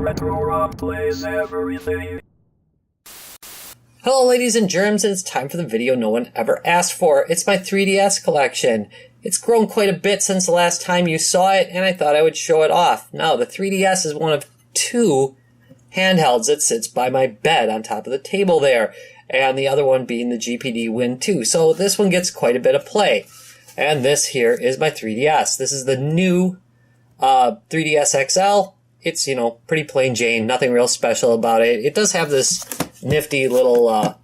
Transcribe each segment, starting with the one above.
Retro Rock plays everything. Hello ladies and germs, and it's time for the video no one ever asked for. It's my 3DS collection. It's grown quite a bit since the last time you saw it, and I thought I would show it off. Now, the 3DS is one of two handhelds that sits by my bed on top of the table there, and the other one being the GPD Win 2. So this one gets quite a bit of play. And this here is my 3DS. This is the new 3DS XL. It's, pretty plain Jane, nothing real special about it. It does have this nifty little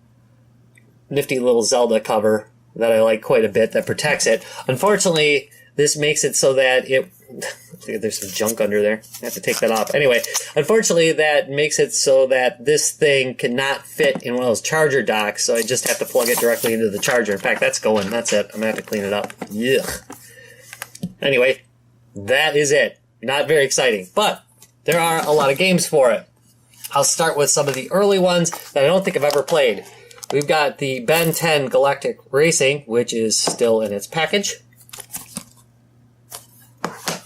Zelda cover that I like quite a bit that protects it. Unfortunately, this makes it so that there's some junk under there. I have to take that off. Anyway, unfortunately, that makes it so that this thing cannot fit in one of those charger docks, so I just have to plug it directly into the charger. In fact, that's going. That's it. I'm going to have to clean it up. Yuck. Anyway, that is it. Not very exciting, but there are a lot of games for it. I'll start with some of the early ones that I don't think I've ever played. We've got the Ben 10 Galactic Racing, which is still in its package.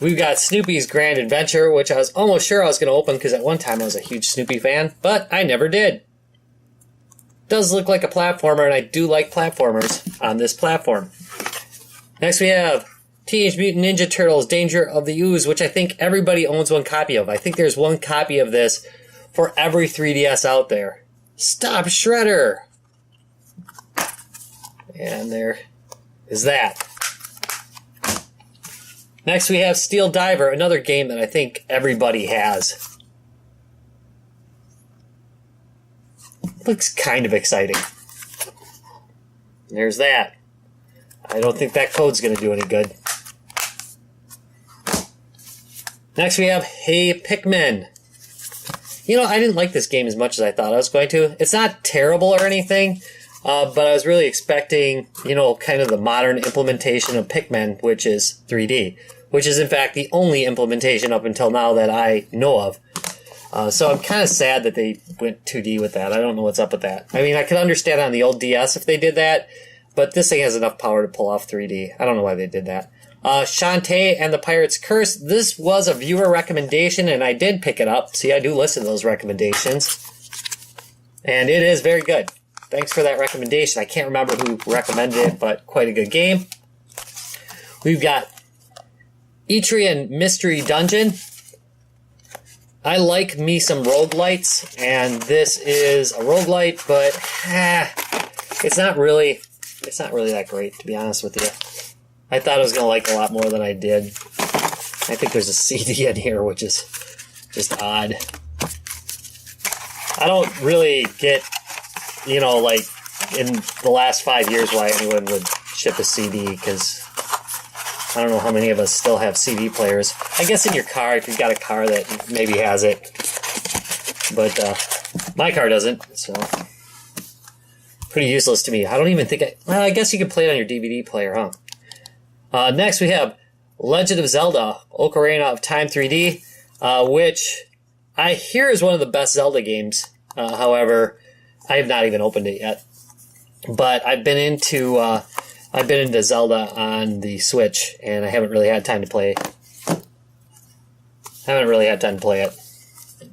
We've got Snoopy's Grand Adventure, which I was almost sure I was going to open because at one time I was a huge Snoopy fan, but I never did. Does look like a platformer, and I do like platformers on this platform. Next we have Teenage Mutant Ninja Turtles Danger of the Ooze, which I think everybody owns one copy of. I think there's one copy of this for every 3DS out there. Stop Shredder! And there is that. Next we have Steel Diver, another game that I think everybody has. Looks kind of exciting. There's that. I don't think that code's going to do any good. Next we have Hey Pikmin. I didn't like this game as much as I thought I was going to. It's not terrible or anything, but I was really expecting, kind of the modern implementation of Pikmin, which is 3D, which is in fact the only implementation up until now that I know of. So I'm kind of sad that they went 2D with that. I don't know what's up with that. I mean, I could understand on the old DS if they did that, but this thing has enough power to pull off 3D. I don't know why they did that. Shantae and the Pirate's Curse. This was a viewer recommendation, and I did pick it up. See, I do listen to those recommendations. And it is very good. Thanks for that recommendation. I can't remember who recommended it, but quite a good game. We've got Etrian Mystery Dungeon. I like me some roguelites, and this is a roguelite, but it's not really that great, to be honest with you. I thought I was going to like a lot more than I did. I think there's a CD in here, which is just odd. I don't really get, like in the last 5 years why anyone would ship a CD, because I don't know how many of us still have CD players. I guess in your car, if you've got a car that maybe has it. But my car doesn't, so pretty useless to me. I don't even think I guess you can play it on your DVD player, huh? Next we have Legend of Zelda Ocarina of Time 3D, which I hear is one of the best Zelda games. However, I have not even opened it yet. But I've been into Zelda on the Switch, and I haven't really had time to play it.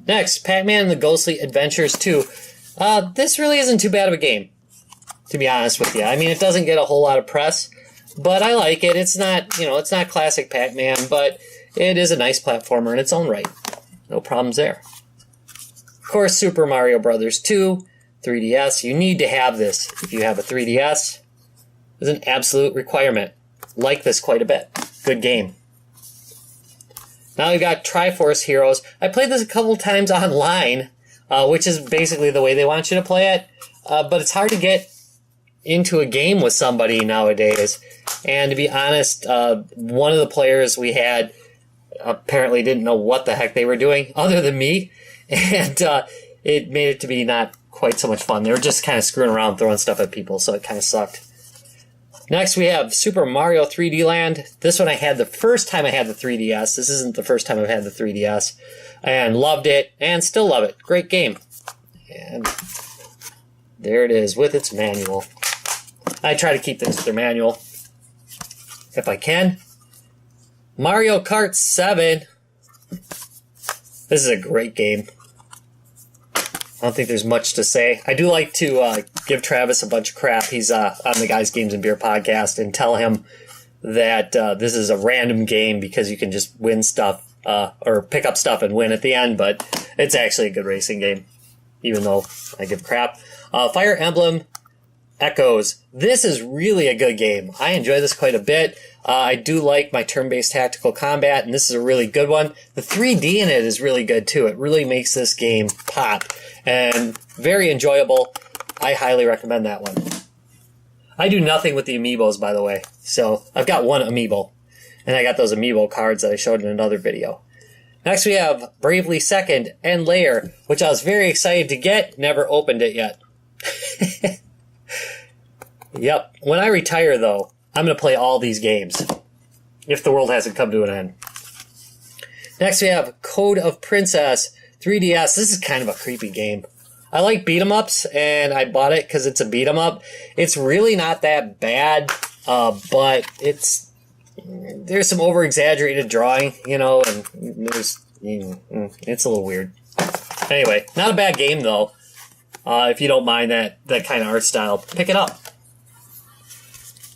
Next, PacMan and the Ghostly Adventures 2. This really isn't too bad of a game, to be honest with you. I mean, it doesn't get a whole lot of press, but I like it. It's not, it's not classic Pac-Man, but it is a nice platformer in its own right. No problems there. Of course, Super Mario Bros. 2, 3DS. You need to have this if you have a 3DS. It's an absolute requirement. Like this quite a bit. Good game. Now we've got Triforce Heroes. I played this a couple times online, which is basically the way they want you to play it. But it's hard to get into a game with somebody nowadays. And to be honest, one of the players we had apparently didn't know what the heck they were doing other than me. And it made it to be not quite so much fun. They were just kind of screwing around, throwing stuff at people, so it kind of sucked. Next we have Super Mario 3D Land. This one I had the first time I had the 3DS. This isn't the first time I've had the 3DS. And loved it, and still love it. Great game. And there it is with its manual. I try to keep things with their manual if I can. Mario Kart 7. This This is a great game. I don't think there's much to say. I do like to give Travis a bunch of crap. He's on the Guys, Games, and Beer podcast, and tell him that this is a random game because you can just win stuff or pick up stuff and win at the end, but it's actually a good racing game, even though I give crap. Fire Emblem Echoes. This is really a good game. I enjoy this quite a bit. I do like my turn-based tactical combat, and this is a really good one. The 3D in it is really good, too. It really makes this game pop, and very enjoyable. I highly recommend that one. I do nothing with the amiibos, by the way. So, I've got one amiibo, and I got those amiibo cards that I showed in another video. Next, we have Bravely Second and Lair, which I was very excited to get. Never opened it yet. Yep. When I retire, though, I'm going to play all these games, if the world hasn't come to an end. Next, we have Code of Princess 3DS. This is kind of a creepy game. I like beat-em-ups, and I bought it because it's a beat-em-up. It's really not that bad, but there's some over-exaggerated drawing, you know, and it's a little weird. Anyway, not a bad game, though. If you don't mind that kind of art style, pick it up.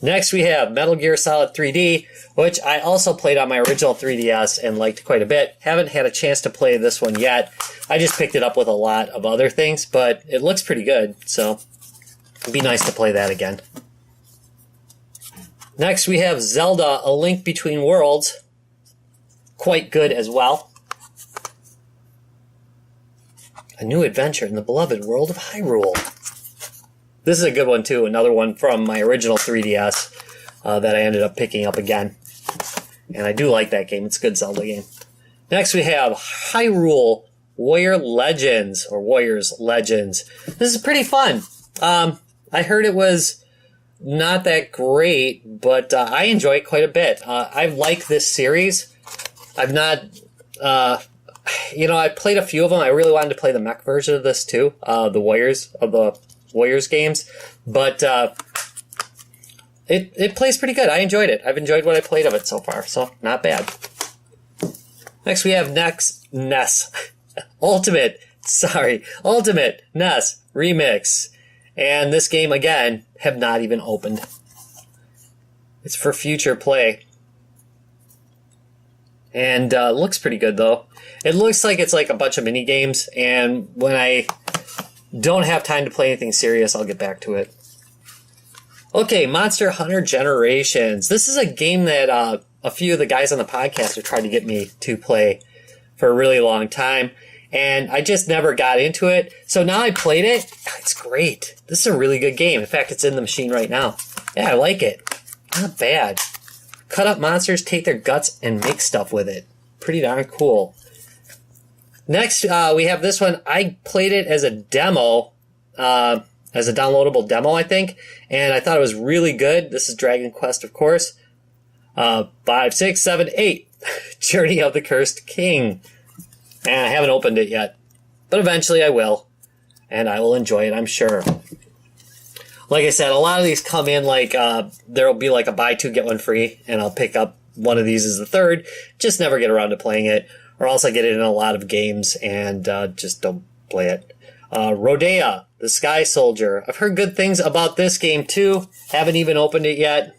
Next, we have Metal Gear Solid 3D, which I also played on my original 3DS and liked quite a bit. Haven't had a chance to play this one yet. I just picked it up with a lot of other things, but it looks pretty good, so it'd be nice to play that again. Next, we have Zelda, A Link Between Worlds. Quite good as well. A new adventure in the beloved world of Hyrule. This is a good one, too. Another one from my original 3DS that I ended up picking up again. And I do like that game. It's a good Zelda game. Next, we have Hyrule Warrior Legends, or Warriors Legends. This is pretty fun. I heard it was not that great, but I enjoy it quite a bit. I like this series. I've not... I played a few of them. I really wanted to play the mech version of this, too. The Warriors games, but it plays pretty good. I enjoyed it. I've enjoyed what I played of it so far, so not bad. Next, we have Ness. Ultimate Ness Remix. And this game, again, have not even opened. It's for future play. And looks pretty good, though. It looks like it's like a bunch of mini games, and when I don't have time to play anything serious, I'll get back to it. Okay, Monster Hunter Generations. This is a game that a few of the guys on the podcast have tried to get me to play for a really long time, and I just never got into it. So now I played it. It's great. This is a really good game. In fact, it's in the machine right now. Yeah, I like it. Not bad. Cut up monsters, take their guts, and make stuff with it. Pretty darn cool. Next, we have this one. I played it as a demo, as a downloadable demo, I think, and I thought it was really good. This is Dragon Quest, of course. 5, 6, 7, 8. Journey of the Cursed King. And I haven't opened it yet, but eventually I will, and I will enjoy it, I'm sure. Like I said, a lot of these come in like there'll be like a buy two, get one free, and I'll pick up one of these as the third. Just never get around to playing it. Or else I get it in a lot of games and just don't play it. Rodea, the Sky Soldier. I've heard good things about this game too. Haven't even opened it yet.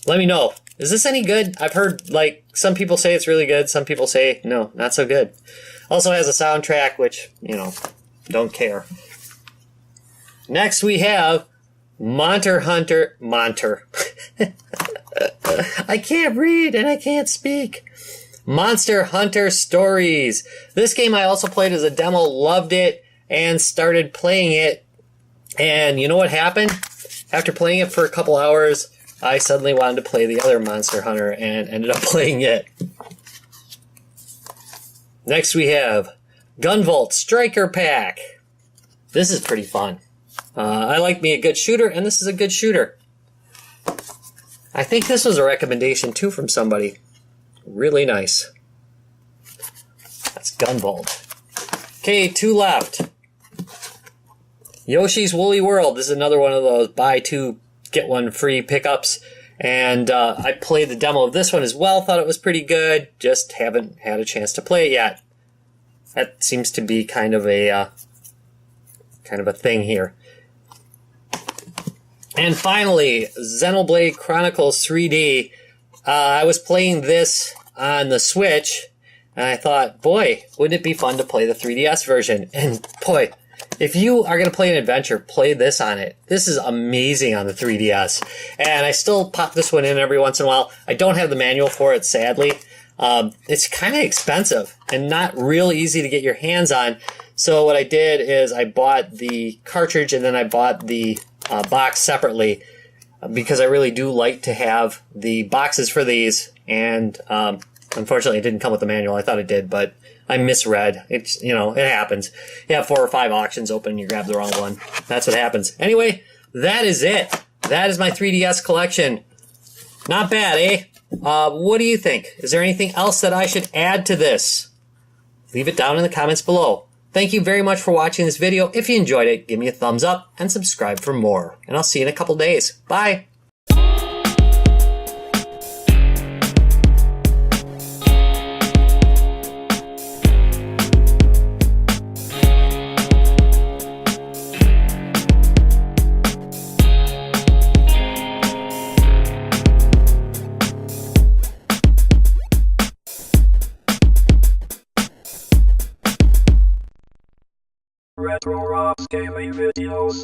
Let me know. Is this any good? I've heard, like, some people say it's really good. Some people say, no, not so good. Also has a soundtrack, which, don't care. Next we have Monster Hunter. I can't read and I can't speak. Monster Hunter Stories. This game I also played as a demo, loved it, and started playing it. And you know what happened? After playing it for a couple hours, I suddenly wanted to play the other Monster Hunter and ended up playing it. Next we have Gunvolt Striker Pack. This is pretty fun. I like me a good shooter, and this is a good shooter. I think this was a recommendation too from somebody. Really nice. That's Gunvolt. Okay, 2 left. Yoshi's Woolly World. This is another one of those buy 2, get 1 free pickups. And I played the demo of this one as well. Thought it was pretty good. Just haven't had a chance to play it yet. that seems to be kind of a thing here. And finally, Xenoblade Chronicles 3D. I was playing this on the Switch, and I thought, boy, wouldn't it be fun to play the 3DS version? And boy, if you are going to play an adventure, play this on it. This is amazing on the 3DS. And I still pop this one in every once in a while. I don't have the manual for it, sadly. It's kind of expensive and not real easy to get your hands on. So what I did is I bought the cartridge and then I bought the box separately because I really do like to have the boxes for these. And unfortunately, it didn't come with the manual. I thought it did, but I misread. It's, you know, it happens. You have 4 or 5 auctions open and you grab the wrong one. That's what happens. Anyway, that is it. That is my 3DS collection. Not bad, eh? What do you think? Is there anything else that I should add to this? Leave it down in the comments below. Thank you very much for watching this video. If you enjoyed it, give me a thumbs up and subscribe for more. And I'll see you in a couple days. Bye! Retro Rocks Gaming Videos.